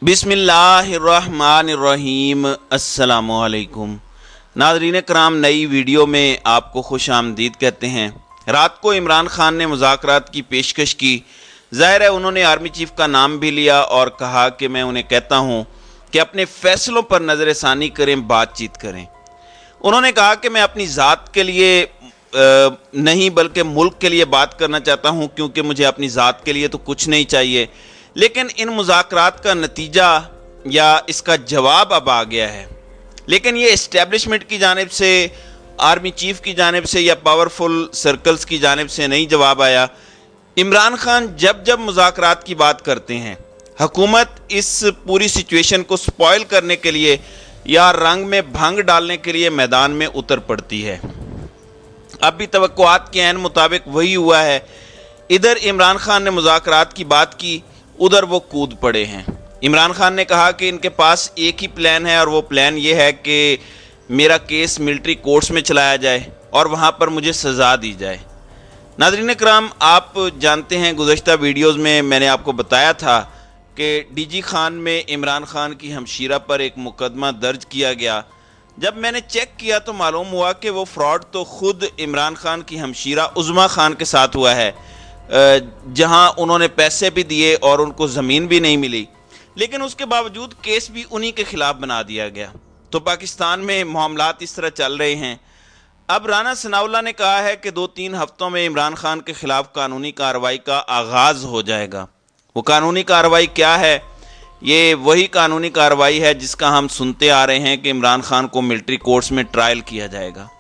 बिस्मिल्लाहिर्रहमानिर्रहीम। अस्सलामुअलैकुम नाज़रीन कराम, नई वीडियो में आपको खुश आमदीद कहते हैं। रात को इमरान खान ने मुज़ाकरात की पेशकश की। ज़ाहिर है उन्होंने आर्मी चीफ का नाम भी लिया और कहा कि मैं उन्हें कहता हूं कि अपने फ़ैसलों पर नज़रसानी करें, बातचीत करें। उन्होंने कहा कि मैं अपनी ज़ात के लिए नहीं बल्कि मुल्क के लिए बात करना चाहता हूं, क्योंकि मुझे अपनी ज़ात के लिए तो कुछ नहीं चाहिए। लेकिन इन मुज़ाकरात का नतीजा या इसका जवाब अब आ गया है। लेकिन ये इस्टेब्लिशमेंट की जानिब से, आर्मी चीफ की जानिब से या पावरफुल सर्कल्स की जानिब से नहीं जवाब आया। इमरान खान जब जब मुज़ाकरात की बात करते हैं, हुकूमत इस पूरी सिचुएशन को स्पॉइल करने के लिए या रंग में भंग डालने के लिए मैदान में उतर पड़ती है। अब भी तवक्कुआत के ऐन मुताबिक वही हुआ है। इधर इमरान खान ने मुज़ाकरात की बात की, उधर वो कूद पड़े हैं। इमरान खान ने कहा कि इनके पास एक ही प्लान है और वो प्लान ये है कि मेरा केस मिलिट्री कोर्ट्स में चलाया जाए और वहाँ पर मुझे सज़ा दी जाए। नाज़रीन कराम, आप जानते हैं गुज़श्ता वीडियोज़ में मैंने आपको बताया था कि डीजी खान में इमरान खान की हमशीरा पर एक मुकदमा दर्ज किया गया। जब मैंने चेक किया तो मालूम हुआ कि वो फ्रॉड तो ख़ुद इमरान खान की हमशीरा उज़्मा खान के साथ हुआ है, जहां उन्होंने पैसे भी दिए और उनको ज़मीन भी नहीं मिली, लेकिन उसके बावजूद केस भी उन्हीं के ख़िलाफ़ बना दिया गया। तो पाकिस्तान में मामलात इस तरह चल रहे हैं। अब राना सनाउल्लाह ने कहा है कि 2-3 हफ्तों में इमरान खान के ख़िलाफ़ कानूनी कार्रवाई का आगाज़ हो जाएगा। वो कानूनी कार्रवाई क्या है? ये वही कानूनी कार्रवाई है जिसका हम सुनते आ रहे हैं कि इमरान खान को मिलिट्री कोर्ट्स में ट्रायल किया जाएगा।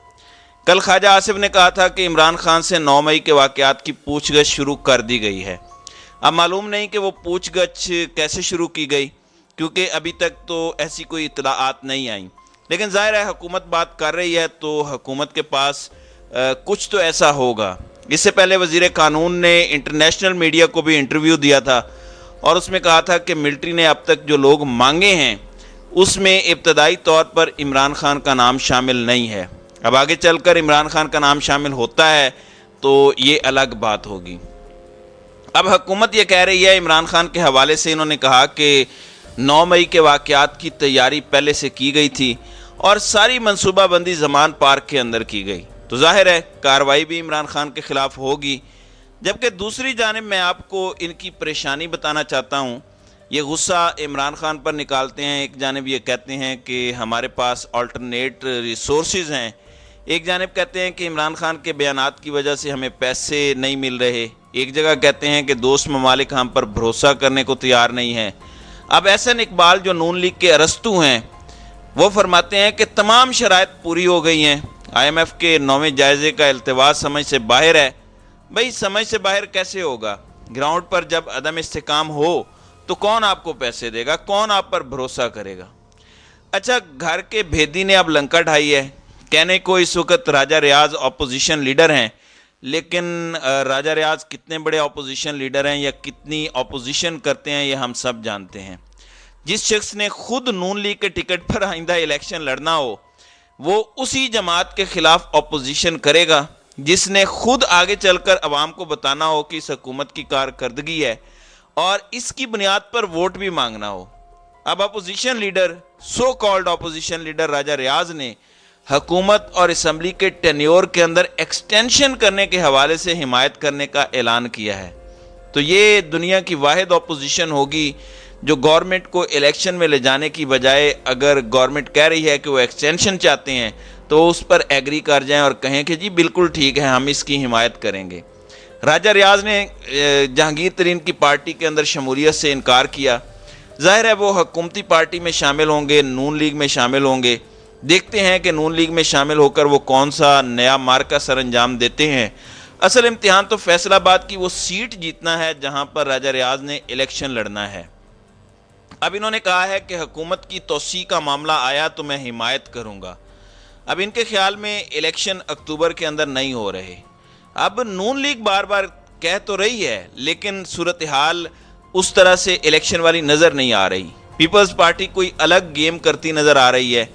कल ख्वाजा आसिफ ने कहा था कि इमरान खान से 9 मई के वाक़यात की पूछगछ शुरू कर दी गई है। अब मालूम नहीं कि वो पूछगछ कैसे शुरू की गई, क्योंकि अभी तक तो ऐसी कोई इत्तलाआत नहीं आई। लेकिन ज़ाहिर है हुकूमत बात कर रही है तो हुकूमत के पास कुछ तो ऐसा होगा। इससे पहले वज़ीर कानून ने इंटरनेशनल मीडिया को भी इंटरव्यू दिया था और उसमें कहा था कि मिलिट्री ने अब तक जो लोग मांगे हैं उसमें इब्तदाई तौर पर इमरान खान का नाम शामिल नहीं है। अब आगे चलकर इमरान खान का नाम शामिल होता है तो ये अलग बात होगी। अब हुकूमत ये कह रही है, इमरान खान के हवाले से इन्होंने कहा कि 9 मई के वाक़यात की तैयारी पहले से की गई थी और सारी मनसूबाबंदी ज़मान पार्क के अंदर की गई। तो ज़ाहिर है कार्रवाई भी इमरान खान के ख़िलाफ़ होगी। जबकि दूसरी जानिब मैं आपको इनकी परेशानी बताना चाहता हूँ। ये गुस्सा इमरान खान पर निकालते हैं। एक जानिब ये कहते हैं कि हमारे पास अल्टरनेट रिसोर्सेज हैं, एक जानिब कहते हैं कि इमरान खान के बयानात की वजह से हमें पैसे नहीं मिल रहे, एक जगह कहते हैं कि दोस्त ममालिक हम पर भरोसा करने को तैयार नहीं है। अब एहसन इकबाल जो नून लीग के अरस्तू हैं, वो फरमाते हैं कि तमाम शराइत पूरी हो गई हैं। IMF के 9वें जायज़े का इल्तिवास समझ से बाहर है। भाई समझ से बाहर कैसे होगा? ग्राउंड पर जब अदम इस्तेकाम हो तो कौन आपको पैसे देगा, कौन आप पर भरोसा करेगा? अच्छा, घर के भेदी ने अब लंका ढाई है। कहने को इस वक्त राजा रियाज अपोजिशन लीडर हैं, लेकिन राजा रियाज कितने बड़े अपोजिशन लीडर हैं या कितनी अपोजिशन करते हैं ये हम सब जानते हैं। जिस शख्स ने खुद नून लीग के टिकट पर आइंदा इलेक्शन लड़ना हो वो उसी जमात के खिलाफ अपोजिशन करेगा जिसने खुद आगे चलकर अवाम को बताना हो कि इस हुकूमत की कारकर्दगी है और इसकी बुनियाद पर वोट भी मांगना हो। अब opposition leader, so called opposition leader Raja Riaz ने हुकूमत और असम्बली के टेन्योर के अंदर एक्सटेंशन करने के हवाले से हिमायत करने का ऐलान किया है। तो ये दुनिया की वाहिद अपोजिशन होगी जो गवर्नमेंट को इलेक्शन में ले जाने की बजाय, अगर गवर्नमेंट कह रही है कि वो एक्सटेंशन चाहते हैं तो उस पर एग्री कर जाएं और कहें कि जी बिल्कुल ठीक है, हम इसकी हिमायत करेंगे। राजा रियाज ने जहांगीर तरीन की पार्टी के अंदर शमूलियत से इनकार किया। ज़ाहिर है वो हुकूमती पार्टी में शामिल होंगे, नून लीग में शामिल होंगे। देखते हैं कि नून लीग में शामिल होकर वो कौन सा नया मार्का सर अंजाम देते हैं। असल इम्तिहान तो फैसलाबाद की वो सीट जीतना है जहां पर राजा रियाज ने इलेक्शन लड़ना है। अब इन्होंने कहा है कि हुकूमत की तोसी का मामला आया तो मैं हिमायत करूंगा। अब इनके ख्याल में इलेक्शन अक्टूबर के अंदर नहीं हो रहे। अब नून लीग बार बार कह तो रही है, लेकिन सूरत हाल उस तरह से इलेक्शन वाली नज़र नहीं आ रही। पीपल्स पार्टी कोई अलग गेम करती नज़र आ रही है।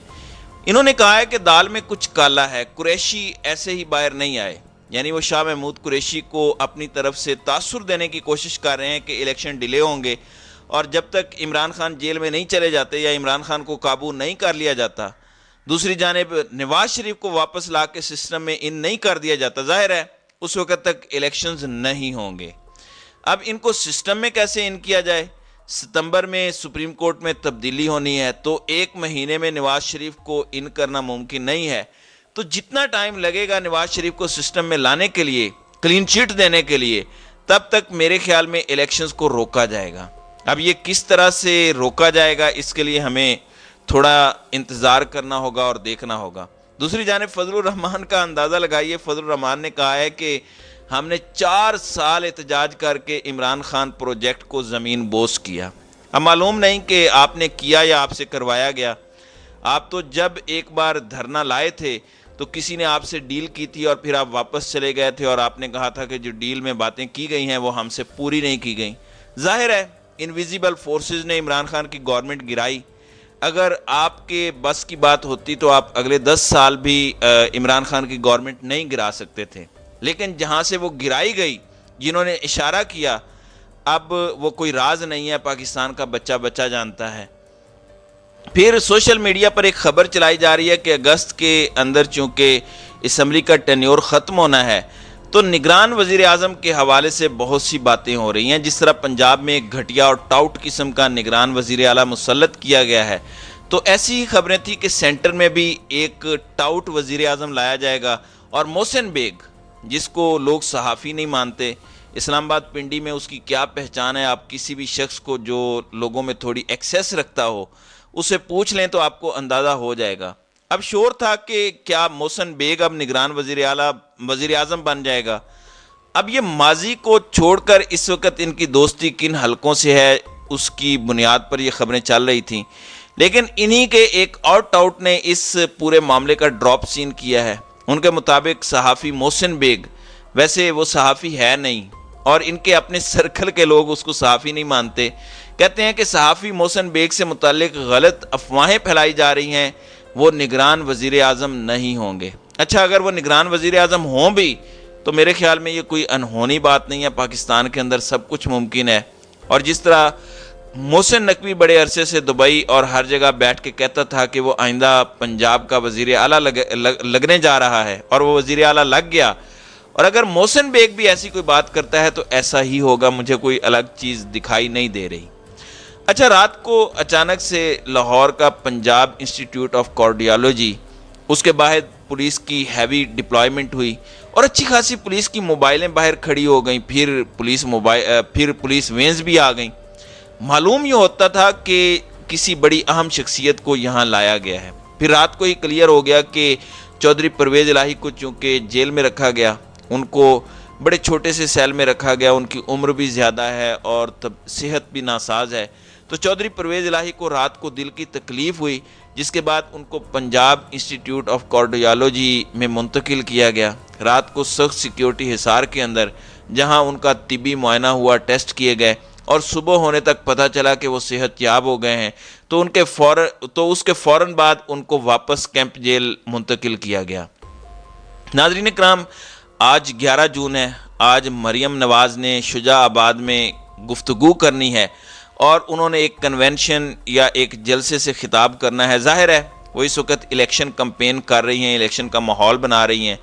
इन्होंने कहा है कि दाल में कुछ काला है, कुरैशी ऐसे ही बाहर नहीं आए। यानी वो शाह महमूद कुरैशी को अपनी तरफ से तासुर देने की कोशिश कर रहे हैं कि इलेक्शन डिले होंगे اور جب تک عمران خان جیل میں نہیں چلے جاتے یا عمران خان کو قابو نہیں کر لیا جاتا، دوسری جانب نواز شریف کو واپس لا کے سسٹم میں ان نہیں کر دیا جاتا، ظاہر ہے اس وقت تک الیکشنز نہیں ہوں گے۔ اب ان کو سسٹم میں کیسے ان کیا جائے؟ ستمبر میں سپریم کورٹ میں تبدیلی ہونی ہے، تو 1 مہینے میں نواز شریف کو ان کرنا ممکن نہیں ہے، تو جتنا ٹائم لگے گا نواز شریف کو سسٹم میں لانے کے لیے، کلین چٹ دینے کے لیے، تب تک میرے خیال میں الیکشنز کو روکا جائے گا۔ اب یہ کس طرح سے روکا جائے گا، اس کے لیے ہمیں تھوڑا انتظار کرنا ہوگا اور دیکھنا ہوگا۔ دوسری جانب فضل الرحمان کا اندازہ لگائیے، فضل الرحمان نے کہا ہے کہ ہم نے 4 سال احتجاج کر کے عمران خان پروجیکٹ کو زمین بوس کیا۔ اب معلوم نہیں کہ آپ نے کیا یا آپ سے کروایا گیا۔ آپ تو جب ایک بار دھرنا لائے تھے تو کسی نے آپ سے ڈیل کی تھی اور پھر آپ واپس چلے گئے تھے اور آپ نے کہا تھا کہ جو ڈیل میں باتیں کی گئی ہیں وہ ہم سے پوری نہیں کی گئیں۔ ظاہر ہے انویزیبل فورسز نے عمران خان کی گورنمنٹ گرائی۔ اگر آپ کے بس کی بات ہوتی تو آپ اگلے 10 سال بھی عمران خان کی گورنمنٹ نہیں گرا سکتے تھے، لیکن جہاں سے وہ گرائی گئی، جنہوں نے اشارہ کیا، اب وہ کوئی راز نہیں ہے، پاکستان کا بچہ بچہ جانتا ہے۔ پھر سوشل میڈیا پر ایک خبر چلائی جا رہی ہے کہ اگست کے اندر چونکہ اسمبلی کا ٹینیور ختم ہونا ہے، تو نگران وزیر اعظم کے حوالے سے بہت سی باتیں ہو رہی ہیں۔ جس طرح پنجاب میں ایک گھٹیا اور ٹاؤٹ قسم کا نگران وزیر اعلیٰ مسلط کیا گیا ہے، تو ایسی ہی خبریں تھیں کہ سینٹر میں بھی ایک ٹاؤٹ وزیر اعظم لایا جائے گا، اور محسن بیگ جس کو لوگ صحافی نہیں مانتے، اسلام آباد پنڈی میں اس کی کیا پہچان ہے، آپ کسی بھی شخص کو جو لوگوں میں تھوڑی ایکسیس رکھتا ہو اسے پوچھ لیں تو آپ کو اندازہ ہو جائے گا۔ اب شور تھا کہ کیا محسن بیگ اب نگران وزیر اعظم بن جائے گا۔ اب یہ ماضی کو چھوڑ کر اس وقت ان کی دوستی کن حلقوں سے ہے، اس کی بنیاد پر یہ خبریں چل رہی تھیں، لیکن انہی کے ایک اور ٹاؤٹ نے اس پورے معاملے کا ڈراپ سین کیا ہے۔ ان کے مطابق صحافی محسن بیگ، ویسے وہ صحافی ہے نہیں اور ان کے اپنے سرکل کے لوگ اس کو صحافی نہیں مانتے، کہتے ہیں کہ صحافی محسن بیگ سے متعلق غلط افواہیں پھیلائی جا رہی ہیں، وہ نگران وزیر اعظم نہیں ہوں گے۔ اچھا، اگر وہ نگران وزیر اعظم ہوں بھی تو میرے خیال میں یہ کوئی انہونی بات نہیں ہے، پاکستان کے اندر سب کچھ ممکن ہے۔ اور جس طرح محسن نقوی بڑے عرصے سے دبئی اور ہر جگہ بیٹھ کے کہتا تھا کہ وہ آئندہ پنجاب کا وزیر اعلیٰ لگنے جا رہا ہے، اور وہ وزیر اعلیٰ لگ گیا، اور اگر محسن بیگ بھی ایسی کوئی بات کرتا ہے تو ایسا ہی ہوگا، مجھے کوئی الگ چیز دکھائی نہیں دے رہی۔ اچھا، رات کو اچانک سے لاہور کا پنجاب انسٹیٹیوٹ آف کارڈیالوجی، اس کے باہر پولیس کی ہیوی ڈپلائمنٹ ہوئی اور اچھی خاصی پولیس کی موبائلیں باہر کھڑی ہو گئیں، پھر پولیس وینز بھی آ گئیں۔ معلوم یہ ہوتا تھا کہ کسی بڑی اہم شخصیت کو یہاں لایا گیا ہے۔ پھر رات کو ہی کلیئر ہو گیا کہ چودھری پرویز الہی کو چونکہ جیل میں رکھا گیا، ان کو بڑے چھوٹے سے سیل میں رکھا گیا، ان کی عمر بھی زیادہ ہے اور صحت بھی ناساز ہے، تو چودھری پرویز الہی کو رات کو دل کی تکلیف ہوئی، جس کے بعد ان کو پنجاب انسٹیٹیوٹ آف کارڈیالوجی میں منتقل کیا گیا، رات کو سخت سیکیورٹی حصار کے اندر، جہاں ان کا طبی معائنہ ہوا، ٹیسٹ کیے گئے، اور صبح ہونے تک پتہ چلا کہ وہ صحت یاب ہو گئے ہیں، تو اس کے فوراً بعد ان کو واپس کیمپ جیل منتقل کیا گیا۔ ناظرین کرام، آج 11 جون ہے، آج مریم نواز نے شجاع آباد میں گفتگو کرنی ہے اور انہوں نے ایک کنونشن یا ایک جلسے سے خطاب کرنا ہے۔ ظاہر ہے وہ اس وقت الیکشن کمپین کر رہی ہیں، الیکشن کا ماحول بنا رہی ہیں،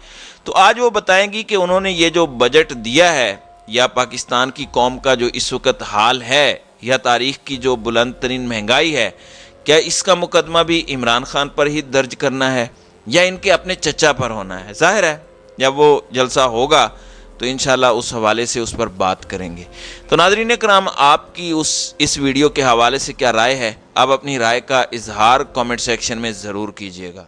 تو آج وہ بتائیں گی کہ انہوں نے یہ جو بجٹ دیا ہے یا پاکستان کی قوم کا جو اس وقت حال ہے یا تاریخ کی جو بلند ترین مہنگائی ہے، کیا اس کا مقدمہ بھی عمران خان پر ہی درج کرنا ہے یا ان کے اپنے چچا پر ہونا ہے؟ ظاہر ہے جب وہ جلسہ ہوگا تو انشاءاللہ اس حوالے سے اس پر بات کریں گے۔ تو ناظرین کرام، آپ کی اس ویڈیو کے حوالے سے کیا رائے ہے؟ آپ اپنی رائے کا اظہار کامنٹ سیکشن میں ضرور کیجیے گا۔